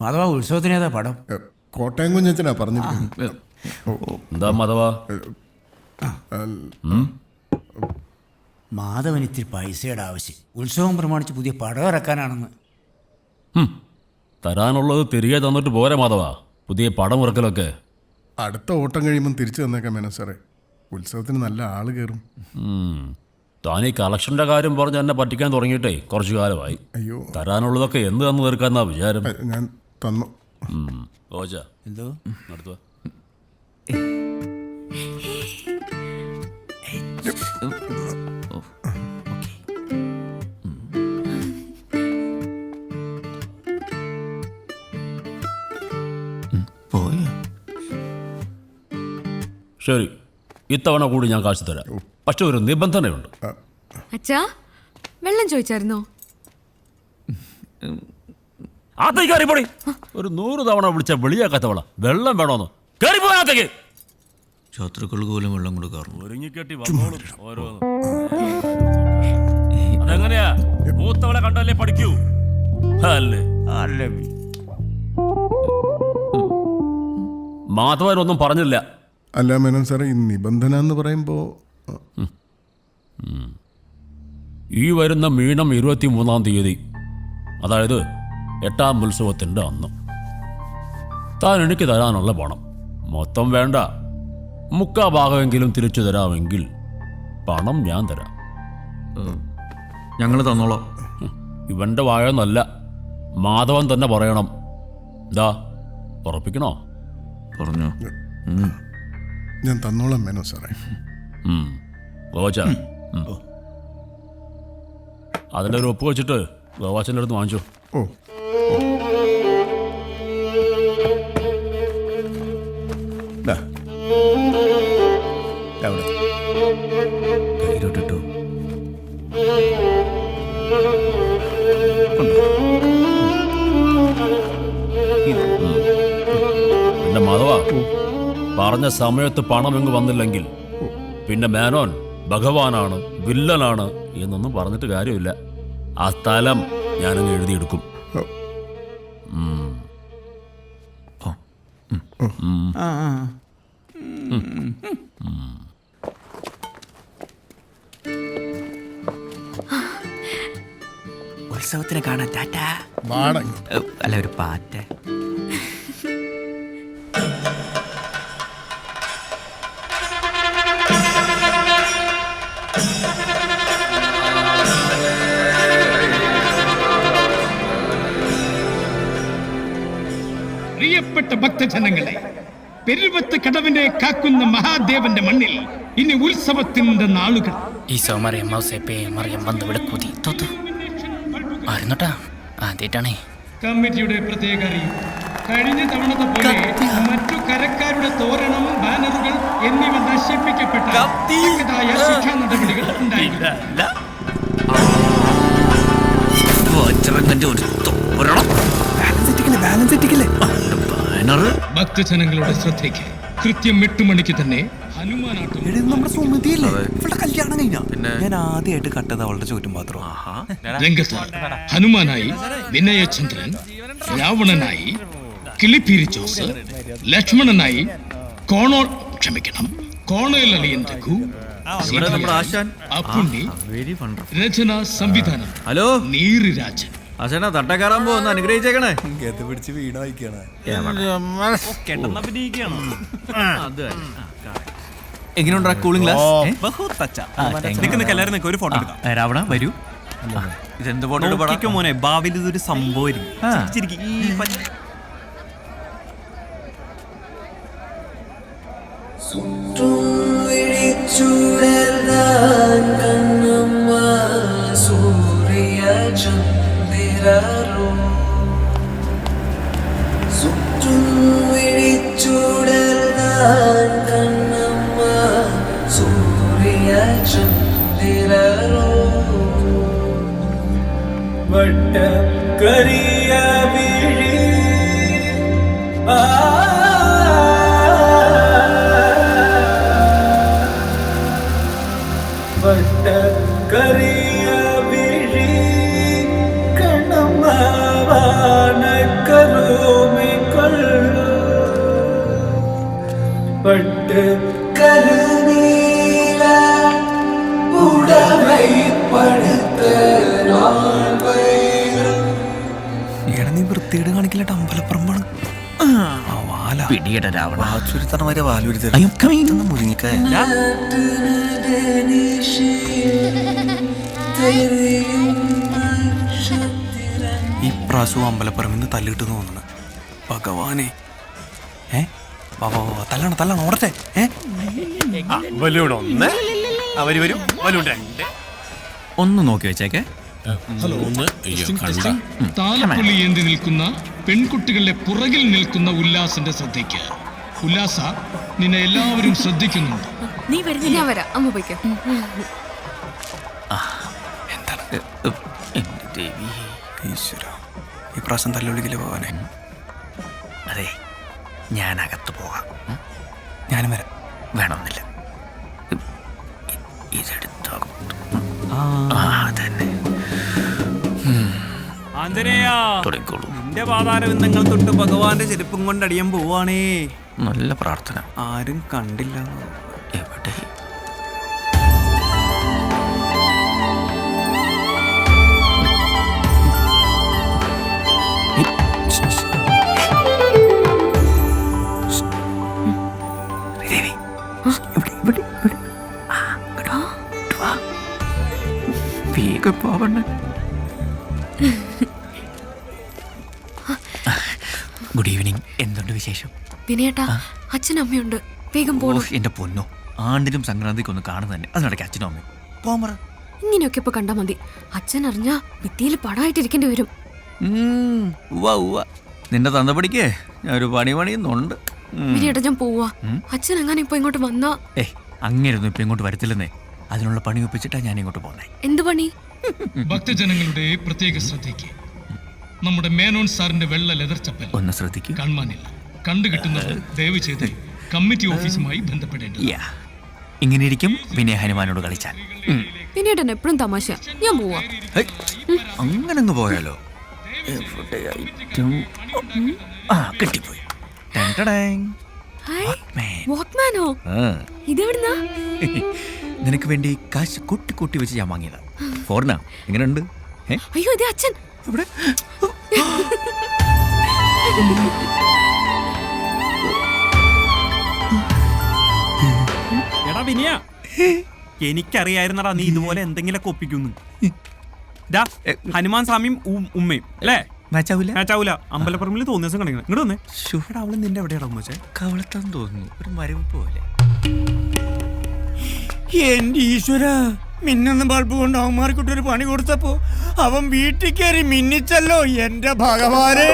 മാധവ ഉത്സവത്തിനേതാ പടം? കോട്ടയം കുഞ്ഞച്ചനാ പറഞ്ഞിരിക്കുന്നത്. എന്താ മാധവ? മാധവൻ ഇത്തിരി പൈസയുടെ ആവശ്യം. ഉത്സവം പ്രമാണിച്ച് പുതിയ പടം ഇറക്കാനാണെന്ന്. തരാനുള്ളത് തിരികെ തന്നിട്ട് പോരെ മാധവ, പുതിയ പടം ഇറക്കലൊക്കെ. അടുത്ത ഓട്ടം കഴിയുമ്പം തിരിച്ചു തന്നേക്കാം മേനോ സാറേ. ഉത്സവത്തിന് നല്ല ആള് കയറും. താൻ ഈ കളക്ഷൻ്റെ കാര്യം പറഞ്ഞ് എന്നെ പറ്റിക്കാൻ തുടങ്ങിയിട്ടേ കുറച്ചു കാലമായി. അയ്യോ, തരാനുള്ളതൊക്കെ എന്ത് തന്നു തീർക്കാന്നാ വിചാരം? ഞാൻ തന്നു. എന്തോ നടത്തുക. ശരി, ഇത്തവണ കൂടി ഞാൻ കാശ് തരാം. പക്ഷെ ഒരു നിബന്ധനയുണ്ട്. അച്ഛാ, വെള്ളം ചോദിച്ചായിരുന്നോ? അകത്തേക്ക് കയറിപ്പോടി. ഒരു 100 തവണ വിളിച്ച വെളിയാക്കാത്തവള വെള്ളം വേണോന്ന് കയറിപ്പോകത്തേക്ക്. ശത്രുക്കൾക്ക് പോലും വെള്ളം കൊടുക്കാറുണ്ട്. ഒരുങ്ങിക്കെട്ടി വന്നോളും ഓരോന്ന്. അതെങ്ങനെയാ? മൂത്തവളെ കണ്ടല്ലേ പഠിക്കൂ അല്ലേ? മാധവനൊന്നും പറഞ്ഞില്ല. അല്ല മേനോ സാറേ, ഈ നിബന്ധന എന്ന് പറയുമ്പോൾ ഈ വരുന്ന മീനം 23-ാം തീയതി, അതായത് 8ാം ഉത്സവത്തിൻ്റെ അന്ന് താൻ എനിക്ക് തരാനുള്ള പണം മൊത്തം വേണ്ട, 3/4 ഭാഗമെങ്കിലും തിരിച്ചു തരാമെങ്കിൽ പണം ഞാൻ തരാം. ഞങ്ങൾ തന്നോളാം. ഇവൻ്റെ വായൊന്നല്ല, മാധവൻ തന്നെ പറയണം. ഇതാ ഉറപ്പിക്കണോ? പറഞ്ഞോ. ഞാൻ തന്നോളാം മേനോ സാറേ. ഗോവാച്ച, അതിൻ്റെ ഒരു ഒപ്പ് വെച്ചിട്ട് ഗോവാച്ചൻ്റെ അടുത്ത് വാങ്ങിച്ചോ. ഓ, കയ്യിലോട്ടിട്ടു. പിന്നെ മാധവ, പറഞ്ഞ സമയത്ത് പണം എങ്ങ് വന്നില്ലെങ്കിൽ പിന്നെ മേനോൻ ഭഗവാനാണ്, വില്ലനാണ് എന്നൊന്നും പറഞ്ഞിട്ട് കാര്യമില്ല. ആ സ്ഥലം ഞാനങ്ങ് എഴുതിയെടുക്കും. ഉത്സവത്തിന് കാണാൻ ടാറ്റാ. അല്ല, ഒരു പാറ്റ. പ്രിയപ്പെട്ട ഭക്തജനങ്ങളെ, പെരുവത്ത് കടവിനെ കാക്കുന്ന മഹാദേവന്റെ മണ്ണിൽ ഇനി ഉത്സവത്തിന്റെ നാളുകൾ. ഈശോ മറിയം മൗസേപ്പേ മറിയം വന്ന് വിളക്കൂതി തോത്തു ആയിരുന്നോട്ടാ. ആദ്യമായിട്ടാണേ കമ്മിറ്റിയുടെ പ്രത്യേക അറിയിപ്പ്. കഴിഞ്ഞ തവണത്തെ പോലെ മറ്റു കരക്കാരുടെ തോരണം, ബാനറുകൾ എന്നിവ നശിപ്പിക്കപ്പെട്ട ശിക്ഷാ നടപടികൾ ഉണ്ടായില്ല. ഭക്തജനങ്ങളുടെ ശ്രദ്ധയ്ക്ക് കൃത്യം 8 മണിക്ക് തന്നെ ഹനുമാനാട്ടം. കല്യാണം കഴിഞ്ഞ ഞാൻ ആദ്യമായിട്ട് കട്ടത് അവളുടെ ചോറ്റും പാത്രം. രംഗത്ത് ഹനുമാനായി വിനയചന്ദ്രൻ, രാവണനായി കിളിപ്പീരി ജോസ്, ലക്ഷ്മണനായി കോണേൽ അലിയൻ രഘു, അപ്പുണ്ണി, രചന സംവിധാനം ഹലോ നീറിരാജൻ. അച്ഛനാ തട്ടക്കാരാൻ പോകുന്ന അനുഗ്രഹിച്ചേക്കണേ. പിടിച്ച് വീണ വായിക്കാണ്. എങ്ങനെയുണ്ടാ കൂളിംഗ് ഗ്ലാസ്? ഒരു ഫോട്ടോ എടുക്കാം. രാവണ വരൂ. ഇതെന്ത് ഫോട്ടോ മോനെ? ഭാവിയിൽ ഇതൊരു സംഭവം. വട്ടക്കരിയ വിഴി വട്ടക്കരിയ വിഴി കണമാവാന കരോ എടാ നീ വൃത്തിയേട് കാണിക്കില്ലട്ടോ, അമ്പലപ്പുറമ്പാണ്. പിടിയുടെ രാവണ ചുരുത്തറമാരെ വാലുരുത്ത മുരിങ്ങിക്കായ ഈ പ്രാവശ്യവും അമ്പലപ്പുറമിന്ന് തല്ലിട്ട് തോന്നുന്നു. ഭഗവാനെ തല്ലണം ഓടട്ടെ. ബലൂൺ 1 അവര് വരും, ബലൂൺ 2. ഒന്ന് നോക്കി വെച്ചേക്കേ. താലപ്പൊലി ഏന്തി നിൽക്കുന്ന പെൺകുട്ടികളുടെ പുറകിൽ നിൽക്കുന്ന ഉല്ലാസിന്റെ ശ്രദ്ധയ്ക്ക്. ഉല്ലാസ, നിന്നെ എല്ലാവരും ശ്രദ്ധിക്കുന്നുണ്ട്. നീ വരുന്നില്ല, ഞാൻ വരാം. അമ്മ പോയിക്കോ. എന്റെ ദേവി. ഈശ്വര, ഈ പ്രാവശ്യം തല്ലുള്ളിക്കില്ല ഭഗവാനെ. അതെ, ഞാൻ അകത്ത് പോകാം. ഞാനും വരാം. വേണമെന്നില്ല. ഇതെടുത്തോ. തന്നെ ആഞ്ജനേയാ, തുടങ്ങിക്കോളൂ. നിന്റെ പാതാരവിന്ദങ്ങൾ തൊട്ട് ഭഗവാന്റെ ചെരുപ്പും കൊണ്ട് അടിയാൻ പോവാണേ. നല്ല പ്രാർത്ഥന. ആരും കണ്ടില്ല. എവിടെ? Good evening. എന്തുണ്ട് വിശേഷം? വിനയേട്ടാ, അച്ഛനും അമ്മയുണ്ട്. വേഗം പോണു. എന്റെ പൊന്നോ, ആണ്ടിനും സംക്രാന്തിക്ക് ഒന്ന് കാണുന്നത് തന്നെ. അതിനിടയ്ക്ക് അച്ഛനും അമ്മയും പോമറ. ഇങ്ങനെയൊക്കെ ഇപ്പൊ കണ്ടാ മതി. അച്ഛൻ അറിഞ്ഞാ ഭിത്തിയിൽ പടമായിട്ടിരിക്കേണ്ടി വരും. നിന്റെ തന്തപ്പടിക്കേ ഞാൻ ഒരു പണിയുന്നുണ്ട്. വിനയേട്ടാ, ഞാൻ പോവാ. അച്ഛൻ എങ്ങനെ ഇപ്പൊ ഇങ്ങോട്ട് വന്നാ? അങ്ങനെയൊന്നും ഇപ്പൊ ഇങ്ങോട്ട് വരത്തില്ലെന്നേ. അതിനുള്ള പണി ഒപ്പിച്ചിട്ടാ ഞാൻ ഇങ്ങോട്ട് പോന്നേ. എന്ത് പണി? ഭക്തജനങ്ങളുടെ പ്രത്യേക ശ്രദ്ധയ്ക്ക്. നമ്മുടെ മേനോൻ സാറിന്റെ വെള്ള ലെതർ ചപ്പൽ ഒന്ന് ശ്രദ്ധിക്കൂ. കാണാനില്ല. കണ്ടുകിട്ടുന്നത് ദയവ് ചെയ്ത് കമ്മിറ്റി ഓഫീസുമായി ബന്ധപ്പെടേണ്ടത്. ഇങ്ങനെ ഇരിക്കും വിനയ ഹനുമാനോട് കളിച്ചാൽ. വിനയേട്ടൻ എപ്പോഴും തമാശ. ഞാൻ പോവാ. അങ്ങനെ അങ്ങ് പോയാലോ? കിട്ടിപ്പോയി. വാക്മാനോ? ഇതെവിടുന്നാ? നിനക്ക് വേണ്ടി കാശ് കൂട്ടി കൂട്ടി വെച്ച് ഞാൻ വാങ്ങിയതാ. ഫോറിനാ. എങ്ങനെയുണ്ട്? അയ്യോ, ഇതേ അച്ഛൻ. എടാ വിനിയ, എനിക്കറിയായിരുന്നടാ നീ ഇതുപോലെ എന്തെങ്കിലൊക്കെ ഒപ്പിക്കുന്നു. ഹനുമാൻ സ്വാമിയും ഉമ്മയും അല്ലേ? മാച്ചാവൂല. അമ്പലപ്പുറമിൽ തോന്നിയ ദിവസം കാണിക്കണം. ഇങ്ങോട്ട് വന്നേ. അവള് നിന്റെ എവിടെയാടാ ഉമ്മച്ചേ? കവളത്താന്ന് തോന്നുന്നു. ഒരു മരവ് പോലെ. എന്റെ ഈശ്വര, മിന്നുന്ന ബൾബ് കൊണ്ട് അവന്മാർക്കിട്ടൊരു പണി കൊടുത്തപ്പോ അവൻ വീട്ടിൽ കയറി മിന്നിച്ചല്ലോ. എന്റെ ഭഗവാനെ.